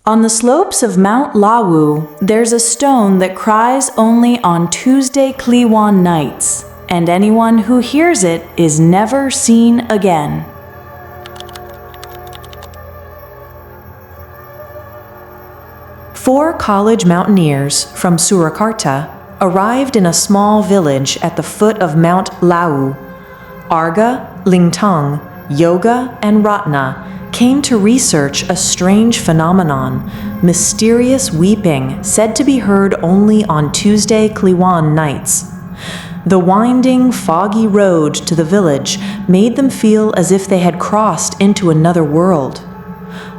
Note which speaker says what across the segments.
Speaker 1: On the slopes of Mount Lawu, there's a stone that cries only on Tuesday Kliwon nights, and anyone who hears it is never seen again. Four college mountaineers from Surakarta arrived in a small village at the foot of Mount Lawu. Arga, Lingtang, Yoga, and Ratna came to research a strange phenomenon, mysterious weeping said to be heard only on Tuesday Kliwon nights. The winding, foggy road to the village made them feel as if they had crossed into another world.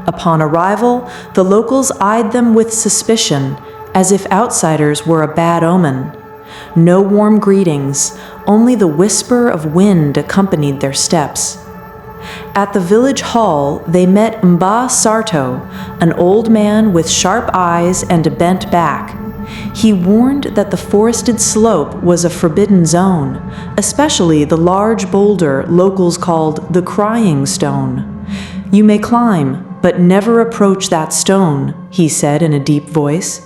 Speaker 1: Upon arrival, the locals eyed them with suspicion, as if outsiders were a bad omen. No warm greetings, only the whisper of wind accompanied their steps. At the village hall, they met Mba Sarto, an old man with sharp eyes and a bent back. He warned that the forested slope was a forbidden zone, especially the large boulder locals called the Crying Stone. "You may climb, but never approach that stone," he said in a deep voice.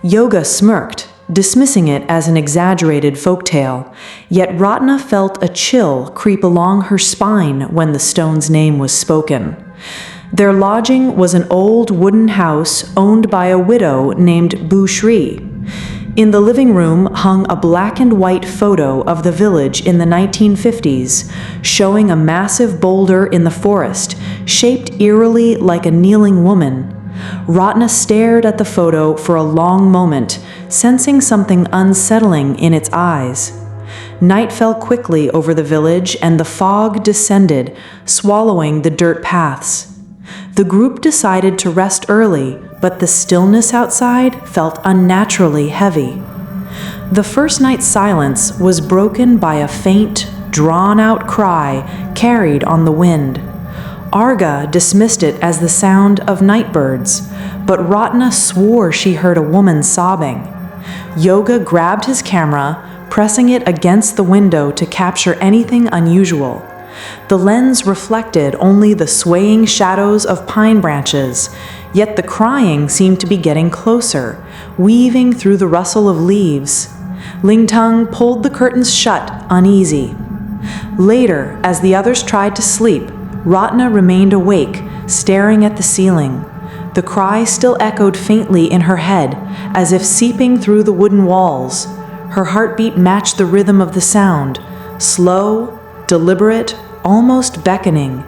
Speaker 1: Yoga smirked, dismissing it as an exaggerated folktale, yet Ratna felt a chill creep along her spine when the stone's name was spoken. Their lodging was an old wooden house owned by a widow named Bushri. In the living room hung a black and white photo of the village in the 1950s, showing a massive boulder in the forest, shaped eerily like a kneeling woman. Ratna stared at the photo for a long moment, sensing something unsettling in its eyes. Night fell quickly over the village and the fog descended, swallowing the dirt paths. The group decided to rest early, but the stillness outside felt unnaturally heavy. The first night's silence was broken by a faint, drawn-out cry carried on the wind. Arga dismissed it as the sound of night birds, but Ratna swore she heard a woman sobbing. Yoga grabbed his camera, pressing it against the window to capture anything unusual. The lens reflected only the swaying shadows of pine branches, yet the crying seemed to be getting closer, weaving through the rustle of leaves. Lingtang pulled the curtains shut, uneasy. Later, as the others tried to sleep, Ratna remained awake, staring at the ceiling. The cry still echoed faintly in her head, as if seeping through the wooden walls. Her heartbeat matched the rhythm of the sound, slow, deliberate, almost beckoning.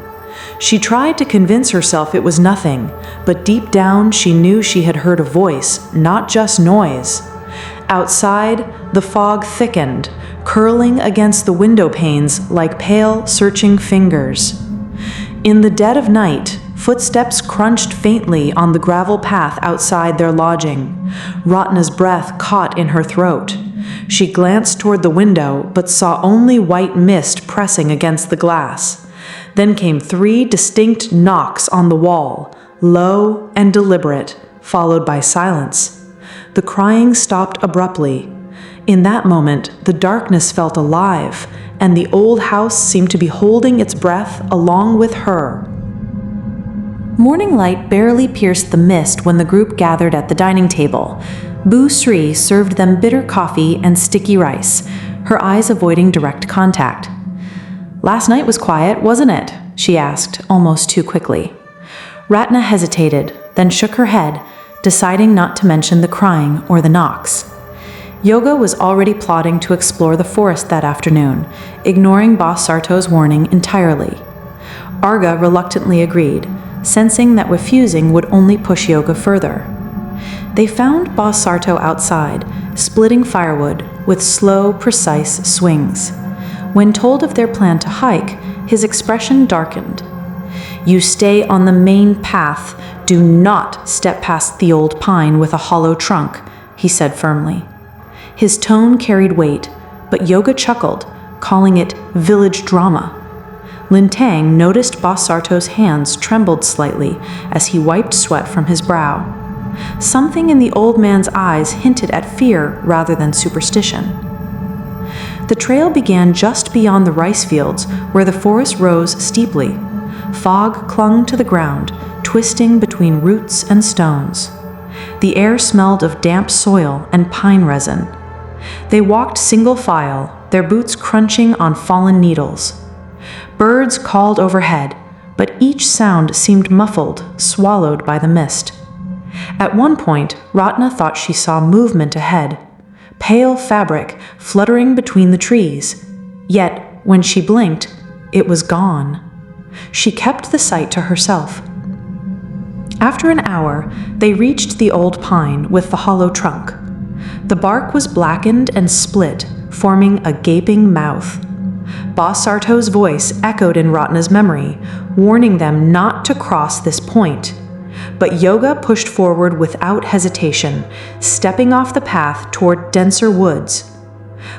Speaker 1: She tried to convince herself it was nothing, but deep down she knew she had heard a voice, not just noise. Outside, the fog thickened, curling against the window panes like pale, searching fingers. In the dead of night, footsteps crunched faintly on the gravel path outside their lodging. Ratna's breath caught in her throat. She glanced toward the window, but saw only white mist pressing against the glass. Then came 3 distinct knocks on the wall, low and deliberate, followed by silence. The crying stopped abruptly. In that moment, the darkness felt alive, and the old house seemed to be holding its breath along with her. Morning light barely pierced the mist when the group gathered at the dining table. Bu Sri served them bitter coffee and sticky rice, her eyes avoiding direct contact. "Last night was quiet, wasn't it?" she asked, almost too quickly. Ratna hesitated, then shook her head, deciding not to mention the crying or the knocks. Yoga was already plotting to explore the forest that afternoon, ignoring Boss Sarto's warning entirely. Arga reluctantly agreed, sensing that refusing would only push Yoga further. They found Boss Sarto outside, splitting firewood with slow, precise swings. When told of their plan to hike, his expression darkened. "You stay on the main path. Do not step past the old pine with a hollow trunk," he said firmly. His tone carried weight, but Yoga chuckled, calling it village drama. Lintang noticed Boss Sarto's hands trembled slightly as he wiped sweat from his brow. Something in the old man's eyes hinted at fear rather than superstition. The trail began just beyond the rice fields, where the forest rose steeply. fog clung to the ground, twisting between roots and stones. The air smelled of damp soil and pine resin. They walked single file, their boots crunching on fallen needles. Birds called overhead, but each sound seemed muffled, swallowed by the mist. At one point, Ratna thought she saw movement ahead, pale fabric fluttering between the trees. Yet, when she blinked, it was gone. She kept the sight to herself. After an hour, they reached the old pine with the hollow trunk. The bark was blackened and split, forming a gaping mouth. Boss Sarto's voice echoed in Ratna's memory, warning them not to cross this point. But Yoga pushed forward without hesitation, stepping off the path toward denser woods.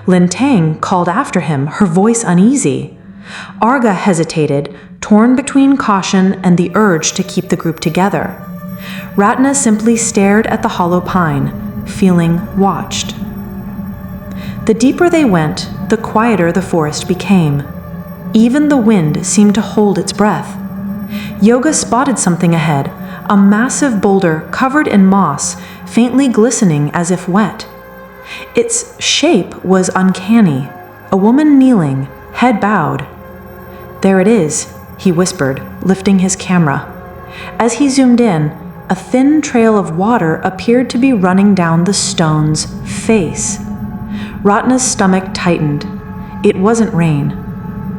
Speaker 1: Lintang called after him, her voice uneasy. Arga hesitated, torn between caution and the urge to keep the group together. Ratna simply stared at the hollow pine, feeling watched. The deeper they went, the quieter the forest became. Even the wind seemed to hold its breath. Yoga spotted something ahead, a massive boulder covered in moss, faintly glistening as if wet. Its shape was uncanny, a woman kneeling, head bowed. "There it is," he whispered, lifting his camera. As he zoomed in, a thin trail of water appeared to be running down the stone's face. Ratna's stomach tightened. It wasn't rain.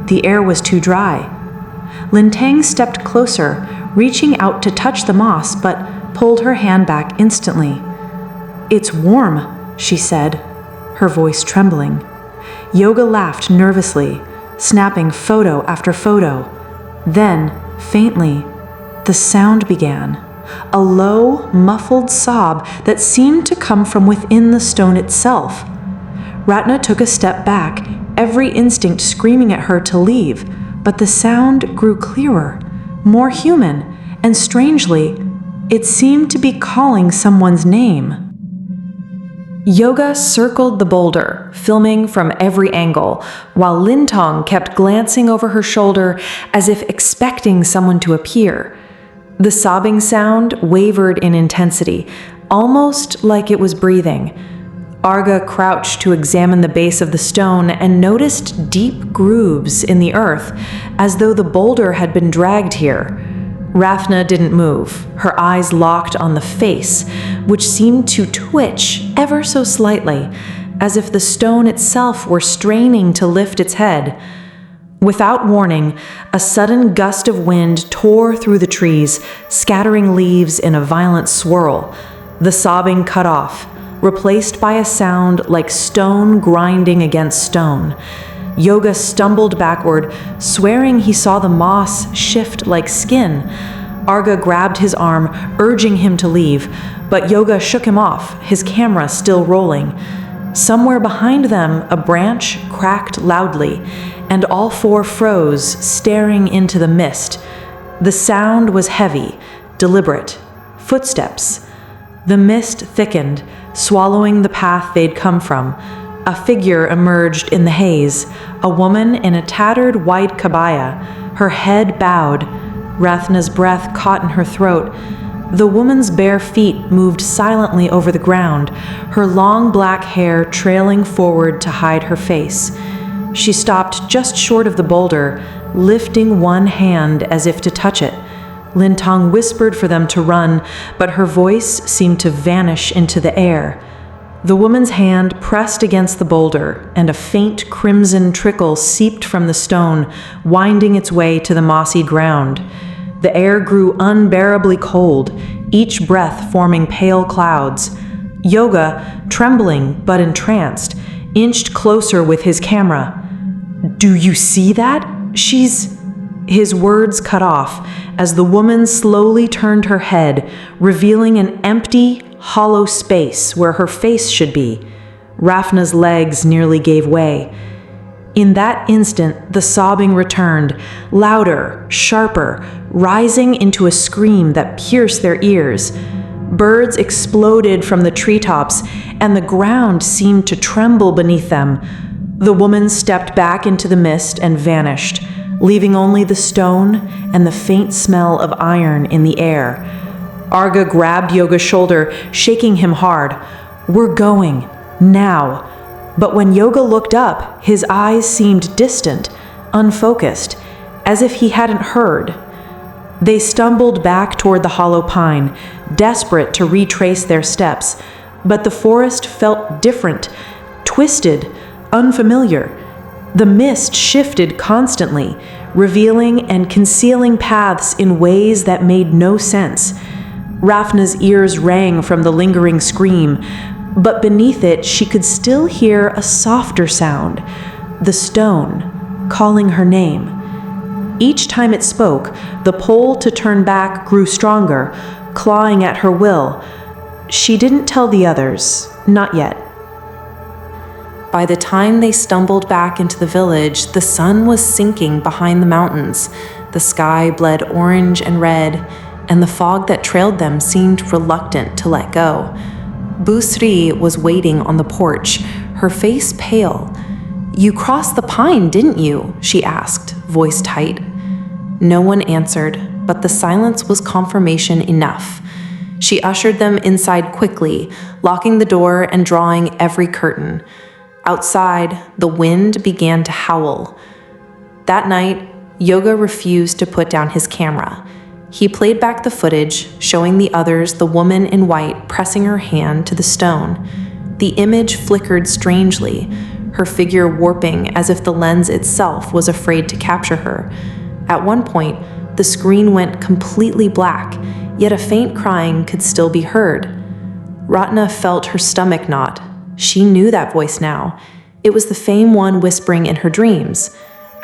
Speaker 1: The air was too dry. Lintang stepped closer, reaching out to touch the moss, but pulled her hand back instantly. "It's warm," she said, her voice trembling. Yoga laughed nervously, snapping photo after photo. Then, faintly, the sound began. A low, muffled sob that seemed to come from within the stone itself. Ratna took a step back, every instinct screaming at her to leave, but the sound grew clearer, more human, and strangely, it seemed to be calling someone's name. Yoga circled the boulder, filming from every angle, while Lintang kept glancing over her shoulder as if expecting someone to appear. The sobbing sound wavered in intensity, almost like it was breathing. Arga crouched to examine the base of the stone and noticed deep grooves in the earth, as though the boulder had been dragged here. Rafna didn't move, her eyes locked on the face, which seemed to twitch ever so slightly, as if the stone itself were straining to lift its head. Without warning, a sudden gust of wind tore through the trees, scattering leaves in a violent swirl. The sobbing cut off, replaced by a sound like stone grinding against stone. Yoga stumbled backward, swearing he saw the moss shift like skin. Arga grabbed his arm, urging him to leave, but Yoga shook him off, his camera still rolling. Somewhere behind them, a branch cracked loudly, and all four froze, staring into the mist. The sound was heavy, deliberate. Footsteps. The mist thickened, swallowing the path they'd come from. A figure emerged in the haze, a woman in a tattered white kabaya, her head bowed. Rathna's breath caught in her throat. The woman's bare feet moved silently over the ground, her long black hair trailing forward to hide her face. She stopped just short of the boulder, lifting one hand as if to touch it. Lintang whispered for them to run, but her voice seemed to vanish into the air. The woman's hand pressed against the boulder, and a faint crimson trickle seeped from the stone, winding its way to the mossy ground. The air grew unbearably cold, each breath forming pale clouds. Yoga, trembling but entranced, inched closer with his camera. "Do you see that? She's—" His words cut off as the woman slowly turned her head, revealing an empty, hollow space where her face should be. Rafna's legs nearly gave way. In that instant, the sobbing returned, louder, sharper, rising into a scream that pierced their ears. Birds exploded from the treetops, and the ground seemed to tremble beneath them. The woman stepped back into the mist and vanished, leaving only the stone and the faint smell of iron in the air. Arga grabbed Yoga's shoulder, shaking him hard. "We're going, now." But when Yoga looked up, his eyes seemed distant, unfocused, as if he hadn't heard. They stumbled back toward the hollow pine, desperate to retrace their steps, but the forest felt different, twisted, unfamiliar. The mist shifted constantly, revealing and concealing paths in ways that made no sense. Rafna's ears rang from the lingering scream, but beneath it she could still hear a softer sound, the stone calling her name. Each time it spoke, the pull to turn back grew stronger, clawing at her will. She didn't tell the others, not yet. By the time they stumbled back into the village, the sun was sinking behind the mountains. The sky bled orange and red, and the fog that trailed them seemed reluctant to let go. Busri was waiting on the porch, her face pale. "You crossed the pine, didn't you?" she asked, voice tight. No one answered, but the silence was confirmation enough. She ushered them inside quickly, locking the door and drawing every curtain. Outside, the wind began to howl. That night, Yoga refused to put down his camera. He played back the footage, showing the others the woman in white pressing her hand to the stone. The image flickered strangely, her figure warping as if the lens itself was afraid to capture her. At one point, the screen went completely black, yet a faint crying could still be heard. Ratna felt her stomach knot. She knew that voice now. It was the same one whispering in her dreams.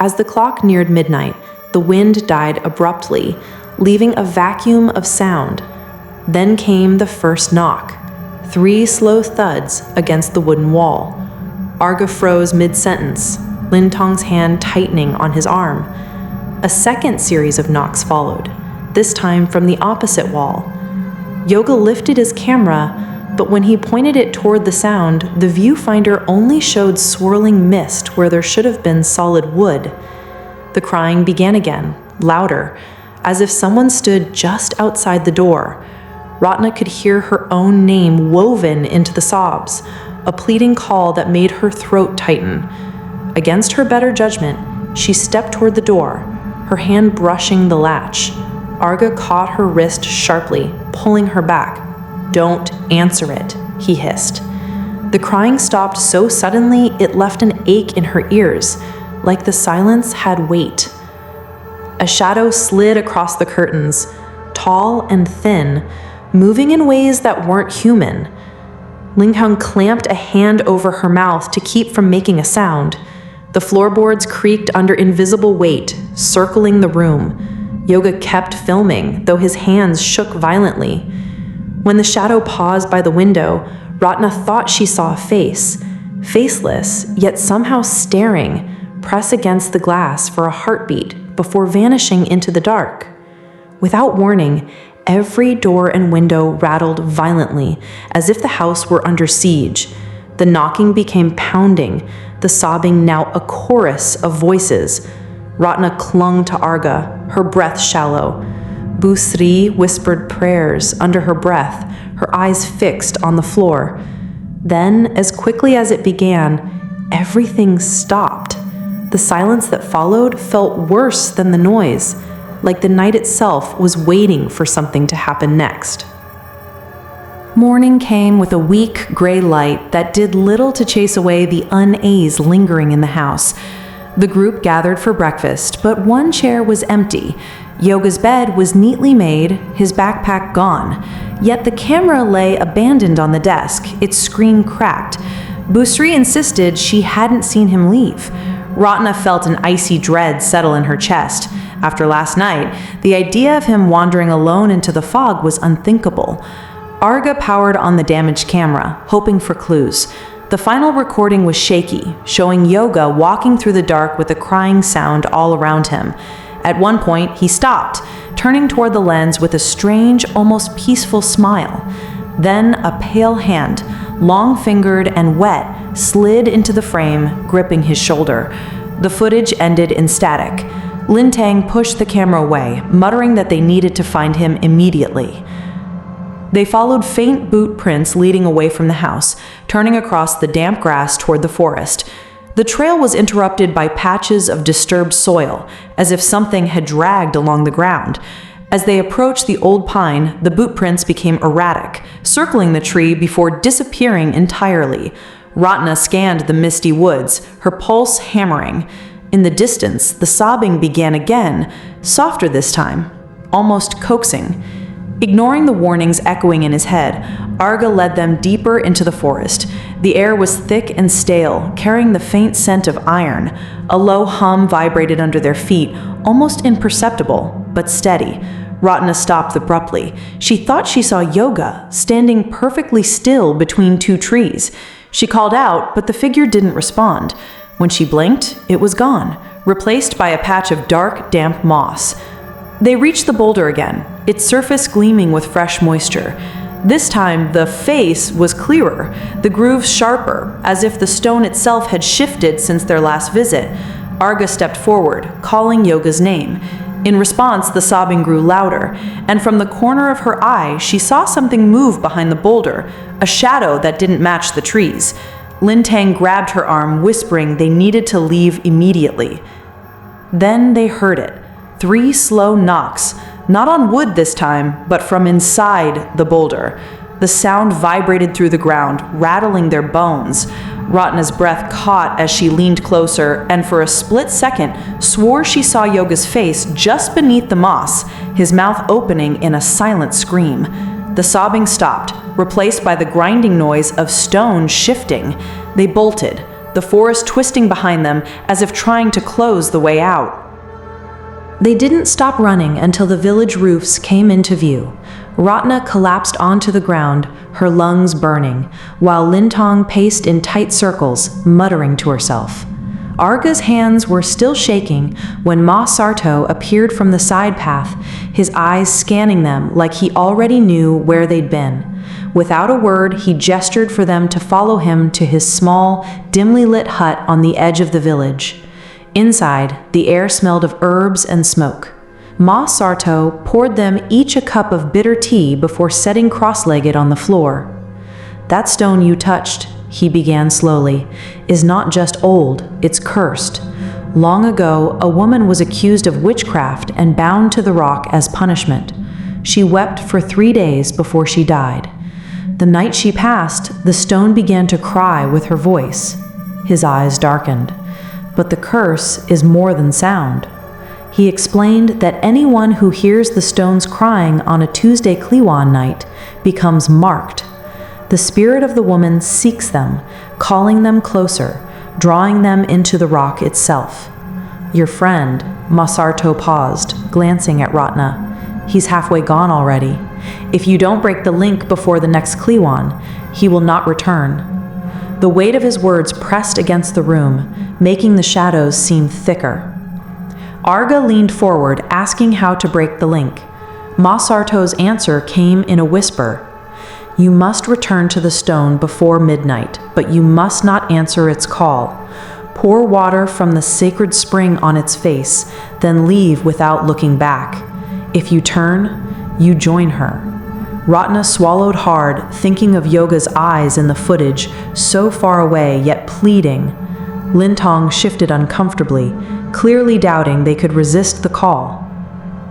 Speaker 1: As the clock neared midnight, the wind died abruptly, leaving a vacuum of sound. Then came the first knock. 3 slow thuds against the wooden wall. Arga froze mid-sentence, Lintong's hand tightening on his arm. A second series of knocks followed, this time from the opposite wall. Yoga lifted his camera, but when he pointed it toward the sound, the viewfinder only showed swirling mist where there should have been solid wood. The crying began again, louder, as if someone stood just outside the door. Ratna could hear her own name woven into the sobs, a pleading call that made her throat tighten. Against her better judgment, she stepped toward the door, her hand brushing the latch. Arga caught her wrist sharply, pulling her back. "Don't answer it," he hissed. The crying stopped so suddenly it left an ache in her ears, like the silence had weight. A shadow slid across the curtains, tall and thin, moving in ways that weren't human. Linghung clamped a hand over her mouth to keep from making a sound. The floorboards creaked under invisible weight, circling the room. Yoga kept filming, though his hands shook violently. When the shadow paused by the window, Ratna thought she saw a face, faceless, yet somehow staring, press against the glass for a heartbeat before vanishing into the dark. Without warning, every door and window rattled violently, as if the house were under siege. The knocking became pounding, the sobbing now a chorus of voices. Ratna clung to Arga, her breath shallow. Busri whispered prayers under her breath, her eyes fixed on the floor. Then, as quickly as it began, everything stopped. The silence that followed felt worse than the noise, like the night itself was waiting for something to happen next. Morning came with a weak gray light that did little to chase away the unease lingering in the house. The group gathered for breakfast, but one chair was empty. Yoga's bed was neatly made, his backpack gone. Yet the camera lay abandoned on the desk, its screen cracked. Busri insisted she hadn't seen him leave. Ratna felt an icy dread settle in her chest. After last night, the idea of him wandering alone into the fog was unthinkable. Arga powered on the damaged camera, hoping for clues. The final recording was shaky, showing Yoga walking through the dark with a crying sound all around him. At one point, he stopped, turning toward the lens with a strange, almost peaceful smile. Then a pale hand, long-fingered and wet, slid into the frame, gripping his shoulder. The footage ended in static. Lintang pushed the camera away, muttering that they needed to find him immediately. They followed faint boot prints leading away from the house, turning across the damp grass toward the forest. The trail was interrupted by patches of disturbed soil, as if something had dragged along the ground. As they approached the old pine, the boot prints became erratic, circling the tree before disappearing entirely. Ratna scanned the misty woods, her pulse hammering. In the distance, the sobbing began again, softer this time, almost coaxing. Ignoring the warnings echoing in his head, Arga led them deeper into the forest. The air was thick and stale, carrying the faint scent of iron. A low hum vibrated under their feet, almost imperceptible, but steady. Ratna stopped abruptly. She thought she saw Yoga, standing perfectly still between two trees. She called out, but the figure didn't respond. When she blinked, it was gone, replaced by a patch of dark, damp moss. They reached the boulder again, its surface gleaming with fresh moisture. This time, the face was clearer, the grooves sharper, as if the stone itself had shifted since their last visit. Arga stepped forward, calling Yoga's name. In response, the sobbing grew louder, and from the corner of her eye, she saw something move behind the boulder, a shadow that didn't match the trees. Lintang grabbed her arm, whispering they needed to leave immediately. Then they heard it. 3 slow knocks, not on wood this time, but from inside the boulder. The sound vibrated through the ground, rattling their bones. Ratna's breath caught as she leaned closer, and for a split second, swore she saw Yoga's face just beneath the moss, his mouth opening in a silent scream. The sobbing stopped, replaced by the grinding noise of stone shifting. They bolted, the forest twisting behind them as if trying to close the way out. They didn't stop running until the village roofs came into view. Ratna collapsed onto the ground, her lungs burning, while Lintang paced in tight circles, muttering to herself. Arga's hands were still shaking when Ma Sarto appeared from the side path, his eyes scanning them like he already knew where they'd been. Without a word, he gestured for them to follow him to his small, dimly lit hut on the edge of the village. Inside, the air smelled of herbs and smoke. Ma Sarto poured them each a cup of bitter tea before sitting cross-legged on the floor. "That stone you touched," he began slowly, "is not just old, it's cursed. Long ago, a woman was accused of witchcraft and bound to the rock as punishment. She wept for 3 days before she died. The night she passed, the stone began to cry with her voice." His eyes darkened. "But the curse is more than sound." He explained that anyone who hears the stones crying on a Tuesday Kliwon night becomes marked. The spirit of the woman seeks them, calling them closer, drawing them into the rock itself. "Your friend," Ma Sarto paused, glancing at Ratna. "He's halfway gone already. If you don't break the link before the next Kliwon, he will not return." The weight of his words pressed against the room, making the shadows seem thicker. Arga leaned forward, asking how to break the link. Ma Sarto's answer came in a whisper. "You must return to the stone before midnight, but you must not answer its call. Pour water from the sacred spring on its face, then leave without looking back. If you turn, you join her." Ratna swallowed hard, thinking of Yoga's eyes in the footage, so far away yet pleading. Lintang shifted uncomfortably, clearly doubting they could resist the call.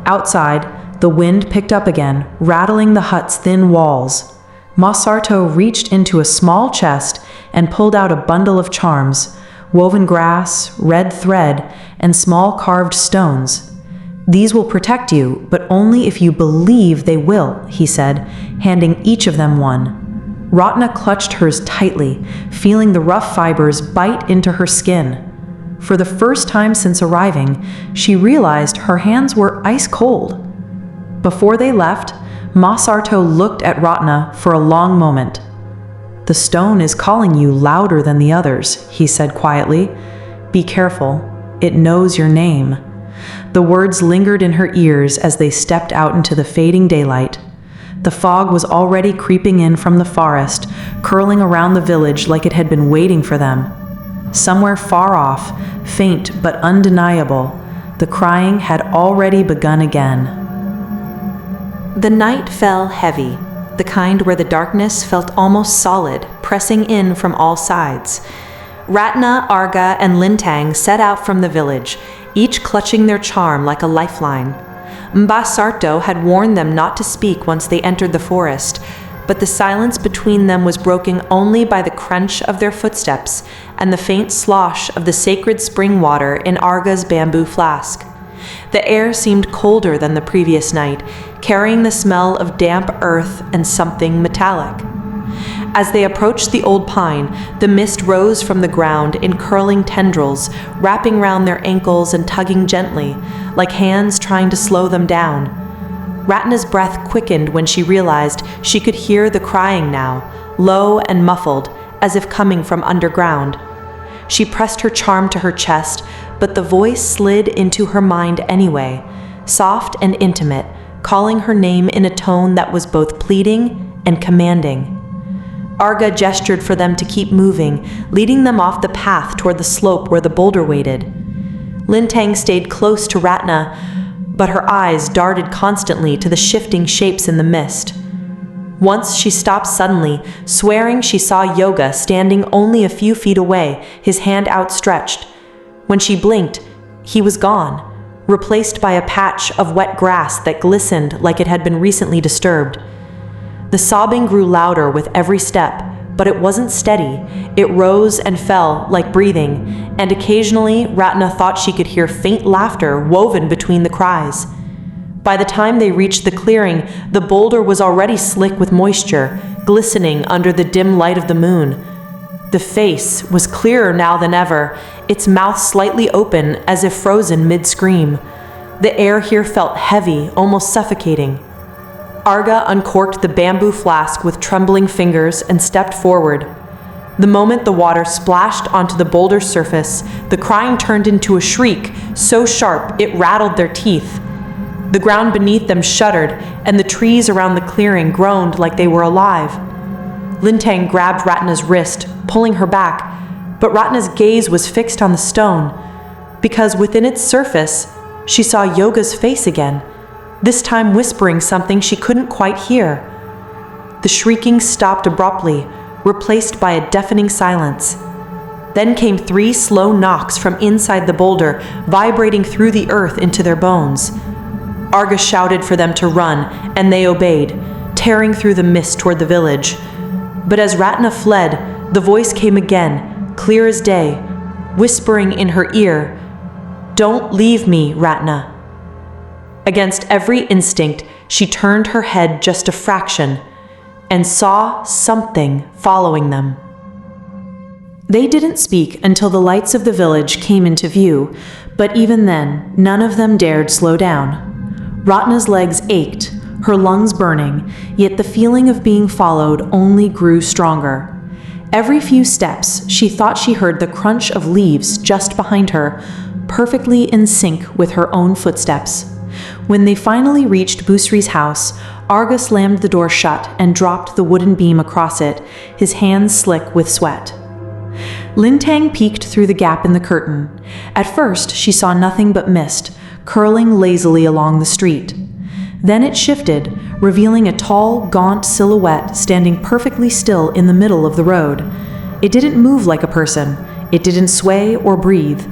Speaker 1: Outside, the wind picked up again, rattling the hut's thin walls. Ma Sarto reached into a small chest and pulled out a bundle of charms, woven grass, red thread, and small carved stones. "These will protect you, but only if you believe they will," he said, handing each of them one. Ratna clutched hers tightly, feeling the rough fibers bite into her skin. For the first time since arriving, she realized her hands were ice cold. Before they left, Ma Sarto looked at Ratna for a long moment. "The stone is calling you louder than the others," he said quietly. "Be careful, it knows your name." The words lingered in her ears as they stepped out into the fading daylight. The fog was already creeping in from the forest, curling around the village like it had been waiting for them. Somewhere far off, faint but undeniable, The crying had already begun again. The night fell heavy, the kind where the darkness felt almost solid, pressing in from all sides. Ratna, Arga, and Lintang set out from the village, each clutching their charm like a lifeline. Mbasarto had warned them not to speak once they entered the forest, but the silence between them was broken only by the crunch of their footsteps and the faint slosh of the sacred spring water in Arga's bamboo flask. The air seemed colder than the previous night, carrying the smell of damp earth and something metallic. As they approached the old pine, the mist rose from the ground in curling tendrils, wrapping round their ankles and tugging gently, like hands trying to slow them down. Ratna's breath quickened when she realized she could hear the crying now, low and muffled, as if coming from underground. She pressed her charm to her chest, but the voice slid into her mind anyway, soft and intimate, calling her name in a tone that was both pleading and commanding. Arga gestured for them to keep moving, leading them off the path toward the slope where the boulder waited. Lintang stayed close to Ratna, but her eyes darted constantly to the shifting shapes in the mist. Once she stopped suddenly, swearing she saw Yoga standing only a few feet away, his hand outstretched. When she blinked, he was gone, replaced by a patch of wet grass that glistened like it had been recently disturbed. The sobbing grew louder with every step, but it wasn't steady. It rose and fell like breathing, and occasionally Ratna thought she could hear faint laughter woven between the cries. By the time they reached the clearing, the boulder was already slick with moisture, glistening under the dim light of the moon. The face was clearer now than ever, its mouth slightly open as if frozen mid-scream. The air here felt heavy, almost suffocating. Arga uncorked the bamboo flask with trembling fingers and stepped forward. The moment the water splashed onto the boulder's surface, the crying turned into a shriek so sharp it rattled their teeth. The ground beneath them shuddered, and the trees around the clearing groaned like they were alive. Lintang grabbed Ratna's wrist, pulling her back, but Ratna's gaze was fixed on the stone, because within its surface, she saw Yoga's face again, this time whispering something she couldn't quite hear. The shrieking stopped abruptly, replaced by a deafening silence. Then came 3 slow knocks from inside the boulder, vibrating through the earth into their bones. Arga shouted for them to run, and they obeyed, tearing through the mist toward the village. But as Ratna fled, the voice came again, clear as day, whispering in her ear, "Don't leave me, Ratna." Against every instinct, she turned her head just a fraction and saw something following them. They didn't speak until the lights of the village came into view, but even then, none of them dared slow down. Ratna's legs ached, her lungs burning, yet the feeling of being followed only grew stronger. Every few steps, she thought she heard the crunch of leaves just behind her, perfectly in sync with her own footsteps. When they finally reached Busri's house, Arga slammed the door shut and dropped the wooden beam across it, his hands slick with sweat. Lintang peeked through the gap in the curtain. At first, she saw nothing but mist, curling lazily along the street. Then it shifted, revealing a tall, gaunt silhouette standing perfectly still in the middle of the road. It didn't move like a person. It didn't sway or breathe.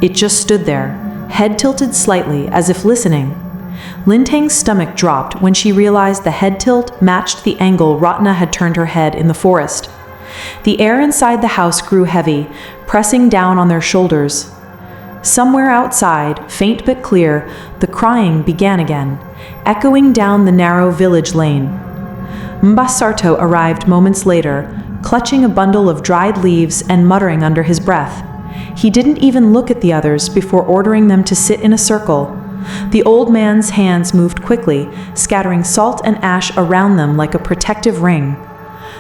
Speaker 1: It just stood there, head tilted slightly as if listening. Lintang's stomach dropped when she realized the head tilt matched the angle Ratna had turned her head in the forest. The air inside the house grew heavy, pressing down on their shoulders. Somewhere outside, faint but clear, the crying began again, echoing down the narrow village lane. Mbasarto arrived moments later, clutching a bundle of dried leaves and muttering under his breath. He didn't even look at the others before ordering them to sit in a circle. The old man's hands moved quickly, scattering salt and ash around them like a protective ring.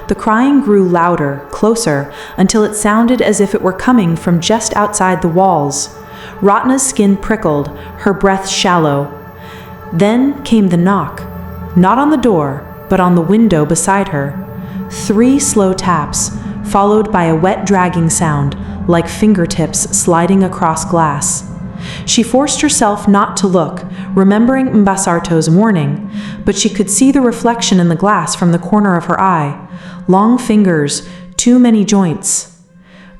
Speaker 1: The crying grew louder, closer, until it sounded as if it were coming from just outside the walls. Ratna's skin prickled, her breath shallow. Then came the knock, not on the door, but on the window beside her. 3 slow taps, followed by a wet dragging sound, like fingertips sliding across glass. She forced herself not to look, remembering Mbasarto's warning, but she could see the reflection in the glass from the corner of her eye. Long fingers, too many joints.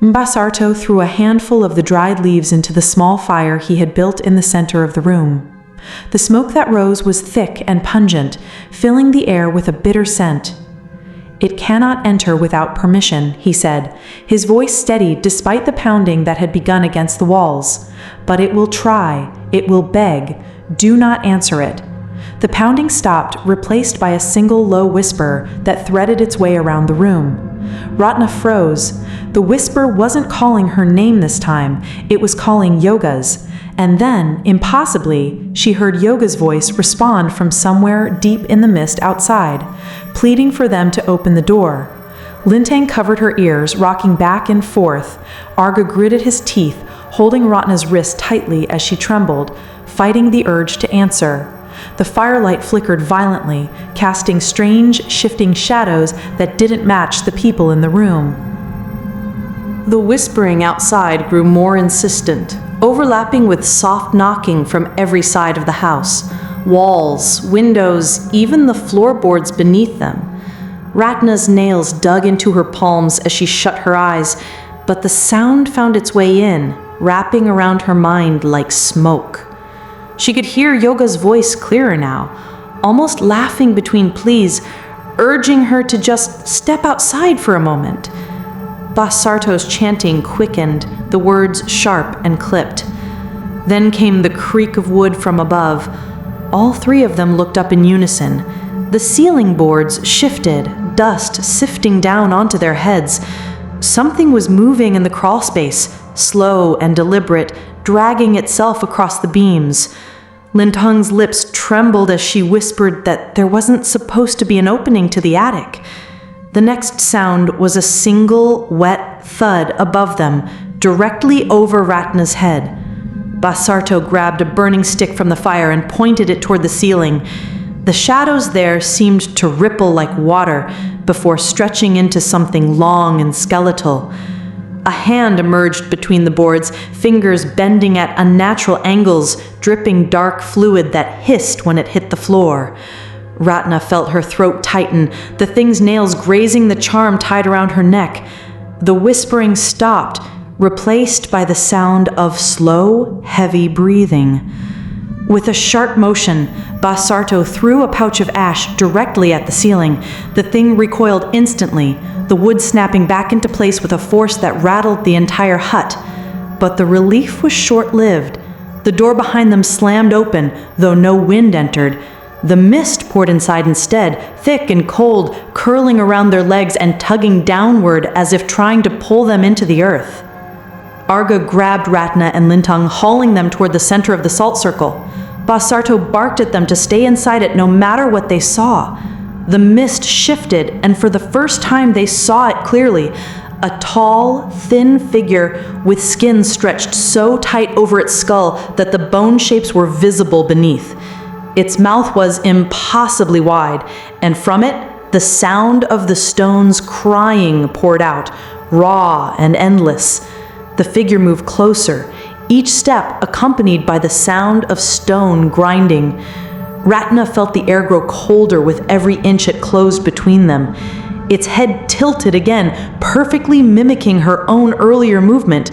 Speaker 1: Mbasarto threw a handful of the dried leaves into the small fire he had built in the center of the room. The smoke that rose was thick and pungent, filling the air with a bitter scent. "It cannot enter without permission," he said, his voice steady despite the pounding that had begun against the walls. "But it will try, it will beg. Do not answer it." The pounding stopped, replaced by a single low whisper that threaded its way around the room. Ratna froze. The whisper wasn't calling her name this time, it was calling Yoga's. And then, impossibly, she heard Yoga's voice respond from somewhere deep in the mist outside, pleading for them to open the door. Lintang covered her ears, rocking back and forth. Arga gritted his teeth, holding Ratna's wrist tightly as she trembled, fighting the urge to answer. The firelight flickered violently, casting strange, shifting shadows that didn't match the people in the room. The whispering outside grew more insistent, overlapping with soft knocking from every side of the house. Walls, windows, even the floorboards beneath them. Ratna's nails dug into her palms as she shut her eyes, but the sound found its way in, wrapping around her mind like smoke. She could hear Yoga's voice clearer now, almost laughing between pleas, urging her to just step outside for a moment. Basarto's chanting quickened, the words sharp and clipped. Then came the creak of wood from above. All three of them looked up in unison. The ceiling boards shifted, dust sifting down onto their heads. Something was moving in the crawlspace, slow and deliberate, dragging itself across the beams. Lintang's lips trembled as she whispered that there wasn't supposed to be an opening to the attic. The next sound was a single, wet thud above them, directly over Ratna's head. Basarto grabbed a burning stick from the fire and pointed it toward the ceiling. The shadows there seemed to ripple like water before stretching into something long and skeletal. A hand emerged between the boards, fingers bending at unnatural angles, dripping dark fluid that hissed when it hit the floor. Ratna felt her throat tighten, the thing's nails grazing the charm tied around her neck. The whispering stopped, replaced by the sound of slow, heavy breathing. With a sharp motion, Basarto threw a pouch of ash directly at the ceiling. The thing recoiled instantly, the wood snapping back into place with a force that rattled the entire hut. But the relief was short-lived. The door behind them slammed open, though no wind entered. The mist poured inside instead, thick and cold, curling around their legs and tugging downward as if trying to pull them into the earth. Arga grabbed Ratna and Lintang, hauling them toward the center of the salt circle. Basarto barked at them to stay inside it no matter what they saw. The mist shifted, and for the first time they saw it clearly. A tall, thin figure with skin stretched so tight over its skull that the bone shapes were visible beneath. Its mouth was impossibly wide, and from it, the sound of the stones crying poured out, raw and endless. The figure moved closer, each step accompanied by the sound of stone grinding. Ratna felt the air grow colder with every inch it closed between them. Its head tilted again, perfectly mimicking her own earlier movement.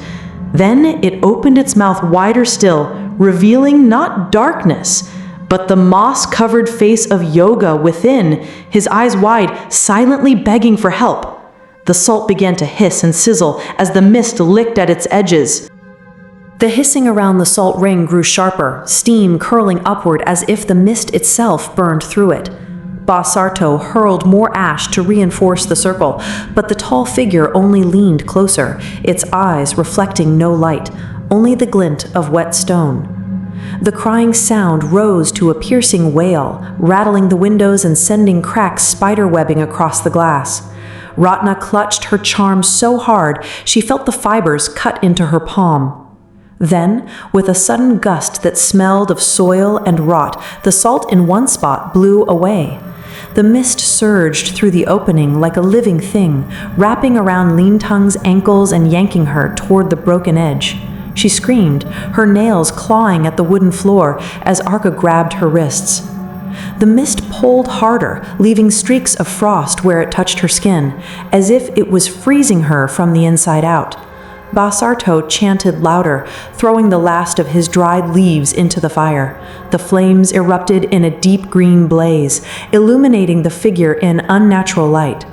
Speaker 1: Then it opened its mouth wider still, revealing not darkness, but the moss-covered face of Yoga within, his eyes wide, silently begging for help. The salt began to hiss and sizzle as the mist licked at its edges. The hissing around the salt ring grew sharper, steam curling upward as if the mist itself burned through it. Basarto hurled more ash to reinforce the circle, but the tall figure only leaned closer, its eyes reflecting no light, only the glint of wet stone. The crying sound rose to a piercing wail, rattling the windows and sending cracks spiderwebbing across the glass. Ratna clutched her charm so hard she felt the fibers cut into her palm. Then, with a sudden gust that smelled of soil and rot, the salt in one spot blew away. The mist surged through the opening like a living thing, wrapping around Lintang's ankles and yanking her toward the broken edge. She screamed, her nails clawing at the wooden floor as Arga grabbed her wrists. The mist pulled harder, leaving streaks of frost where it touched her skin, as if it was freezing her from the inside out. Basarto chanted louder, throwing the last of his dried leaves into the fire. The flames erupted in a deep green blaze, illuminating the figure in unnatural light.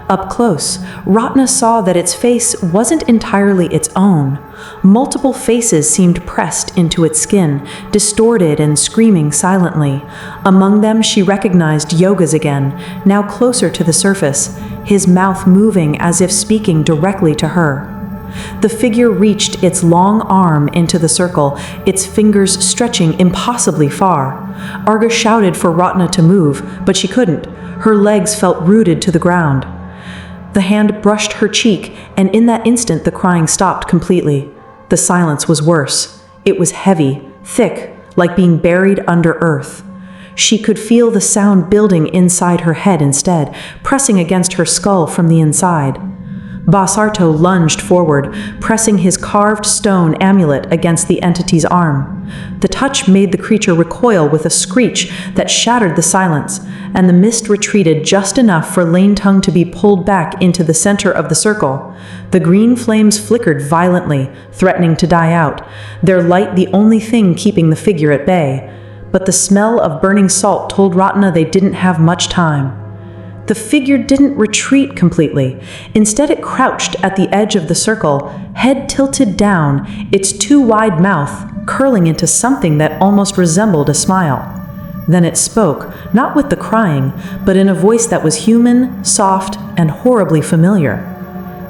Speaker 1: Up close, Ratna saw that its face wasn't entirely its own. Multiple faces seemed pressed into its skin, distorted and screaming silently. Among them she recognized Yoga's again, now closer to the surface, his mouth moving as if speaking directly to her. The figure reached its long arm into the circle, its fingers stretching impossibly far. Arga shouted for Ratna to move, but she couldn't. Her legs felt rooted to the ground. The hand brushed her cheek, and in that instant the crying stopped completely. The silence was worse. It was heavy, thick, like being buried under earth. She could feel the sound building inside her head instead, pressing against her skull from the inside. Basarto lunged forward, pressing his carved stone amulet against the entity's arm. The touch made the creature recoil with a screech that shattered the silence, and the mist retreated just enough for Lane Tongue to be pulled back into the center of the circle. The green flames flickered violently, threatening to die out, their light the only thing keeping the figure at bay. But the smell of burning salt told Ratna they didn't have much time. The figure didn't retreat completely. Instead, it crouched at the edge of the circle, head tilted down, its too wide mouth curling into something that almost resembled a smile. Then it spoke, not with the crying, but in a voice that was human, soft, and horribly familiar.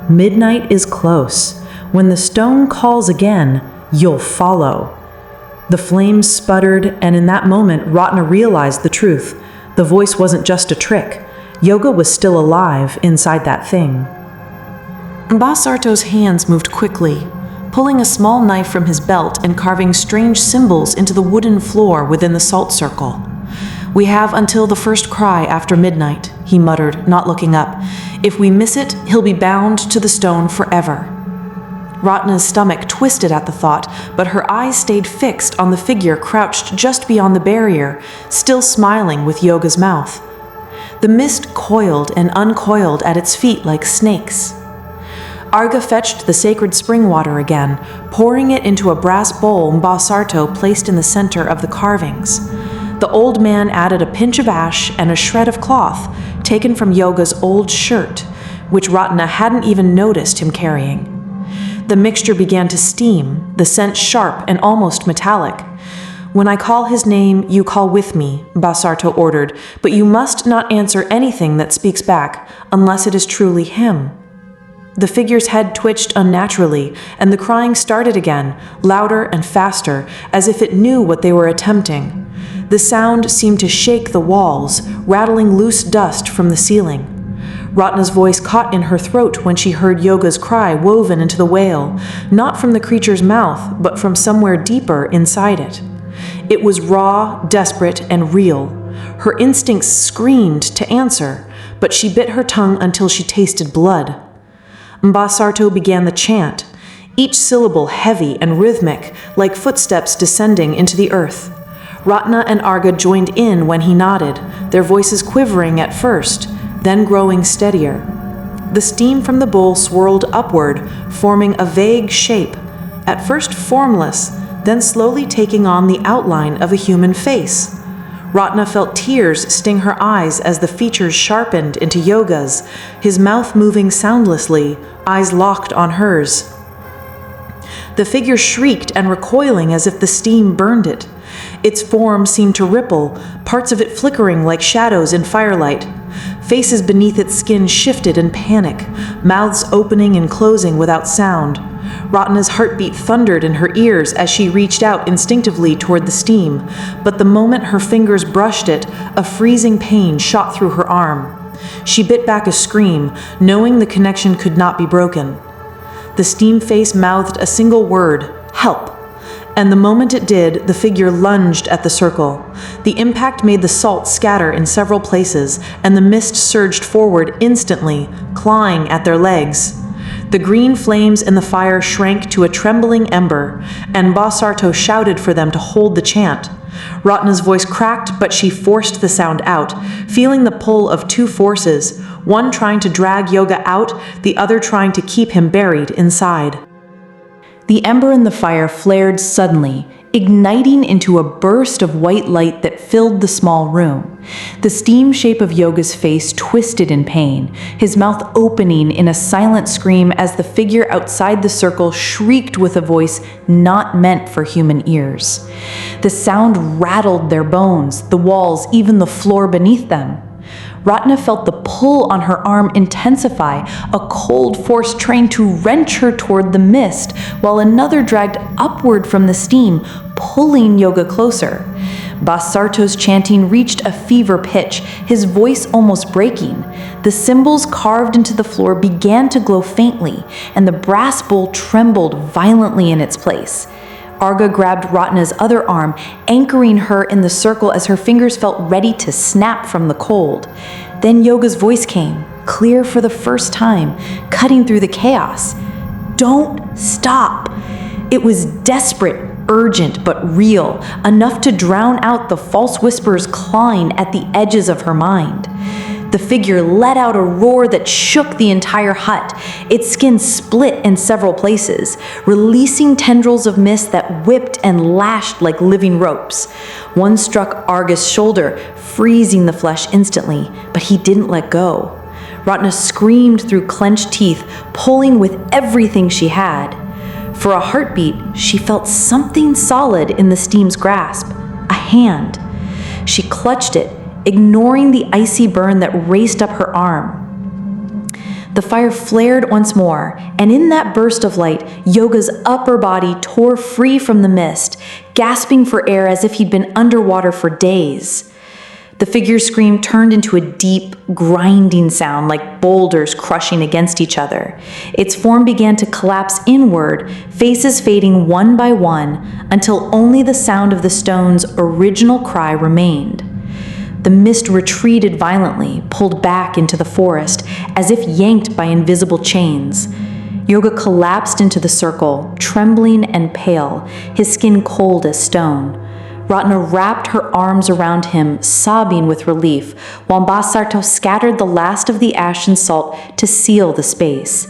Speaker 1: "Midnight is close. When the stone calls again, you'll follow." The flames sputtered, and in that moment, Ratna realized the truth. The voice wasn't just a trick. Yoga was still alive inside that thing. Basarto's hands moved quickly, pulling a small knife from his belt and carving strange symbols into the wooden floor within the salt circle. "We have until the first cry after midnight," he muttered, not looking up. "If we miss it, he'll be bound to the stone forever." Ratna's stomach twisted at the thought, but her eyes stayed fixed on the figure crouched just beyond the barrier, still smiling with Yoga's mouth. The mist coiled and uncoiled at its feet like snakes. Arga fetched the sacred spring water again, pouring it into a brass bowl Basarto placed in the center of the carvings. The old man added a pinch of ash and a shred of cloth, taken from Yoga's old shirt, which Ratna hadn't even noticed him carrying. The mixture began to steam, the scent sharp and almost metallic. "When I call his name, you call with me," Basarto ordered, "but you must not answer anything that speaks back, unless it is truly him." The figure's head twitched unnaturally, and the crying started again, louder and faster, as if it knew what they were attempting. The sound seemed to shake the walls, rattling loose dust from the ceiling. Ratna's voice caught in her throat when she heard Yoga's cry woven into the wail, not from the creature's mouth, but from somewhere deeper inside it. It was raw, desperate, and real. Her instincts screamed to answer, but she bit her tongue until she tasted blood. Basarto began the chant, each syllable heavy and rhythmic, like footsteps descending into the earth. Ratna and Arga joined in when he nodded, their voices quivering at first, then growing steadier. The steam from the bowl swirled upward, forming a vague shape, at first formless, then slowly taking on the outline of a human face. Ratna felt tears sting her eyes as the features sharpened into Yoga's, his mouth moving soundlessly, eyes locked on hers. The figure shrieked and recoiling as if the steam burned it. Its form seemed to ripple, parts of it flickering like shadows in firelight. Faces beneath its skin shifted in panic, mouths opening and closing without sound. Ratna's heartbeat thundered in her ears as she reached out instinctively toward the steam, but the moment her fingers brushed it, a freezing pain shot through her arm. She bit back a scream, knowing the connection could not be broken. The steam face mouthed a single word, "Help!" And the moment it did, the figure lunged at the circle. The impact made the salt scatter in several places, and the mist surged forward instantly, clawing at their legs. The green flames in the fire shrank to a trembling ember, and Basarto shouted for them to hold the chant. Ratna's voice cracked, but she forced the sound out, feeling the pull of two forces, one trying to drag Yoga out, the other trying to keep him buried inside. The ember in the fire flared suddenly, igniting into a burst of white light that filled the small room. The steam shape of Yoga's face twisted in pain, his mouth opening in a silent scream as the figure outside the circle shrieked with a voice not meant for human ears. The sound rattled their bones, the walls, even the floor beneath them. Ratna felt the pull on her arm intensify, a cold force trying to wrench her toward the mist, while another dragged upward from the steam, pulling Yoga closer. Basarto's chanting reached a fever pitch, his voice almost breaking. The symbols carved into the floor began to glow faintly, and the brass bowl trembled violently in its place. Arga grabbed Ratna's other arm, anchoring her in the circle as her fingers felt ready to snap from the cold. Then Yoga's voice came, clear for the first time, cutting through the chaos. "Don't stop!" It was desperate, urgent, but real, enough to drown out the false whispers clawing at the edges of her mind. The figure let out a roar that shook the entire hut. Its skin split in several places, releasing tendrils of mist that whipped and lashed like living ropes. One struck Arga's shoulder, freezing the flesh instantly, but he didn't let go. Ratna screamed through clenched teeth, pulling with everything she had. For a heartbeat, she felt something solid in the steam's grasp, a hand. She clutched it, ignoring the icy burn that raced up her arm. The fire flared once more, and in that burst of light, Yoga's upper body tore free from the mist, gasping for air as if he'd been underwater for days. The figure's scream turned into a deep, grinding sound like boulders crushing against each other. Its form began to collapse inward, faces fading one by one, until only the sound of the stone's original cry remained. The mist retreated violently, pulled back into the forest, as if yanked by invisible chains. Yoga collapsed into the circle, trembling and pale, his skin cold as stone. Ratna wrapped her arms around him, sobbing with relief, while Basarto scattered the last of the ash and salt to seal the space.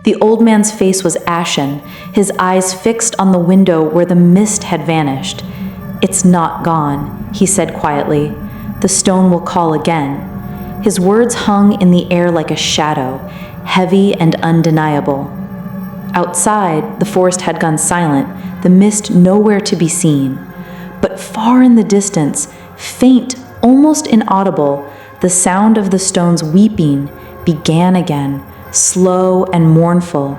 Speaker 1: The old man's face was ashen, his eyes fixed on the window where the mist had vanished. "It's not gone," he said quietly. "The stone will call again." His words hung in the air like a shadow, heavy and undeniable. Outside, the forest had gone silent, the mist nowhere to be seen. But far in the distance, faint, almost inaudible, the sound of the stone's weeping began again, slow and mournful.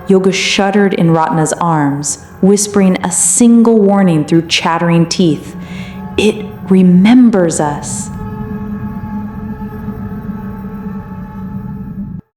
Speaker 1: Yoga shuddered in Ratna's arms, whispering a single warning through chattering teeth. "It remembers us."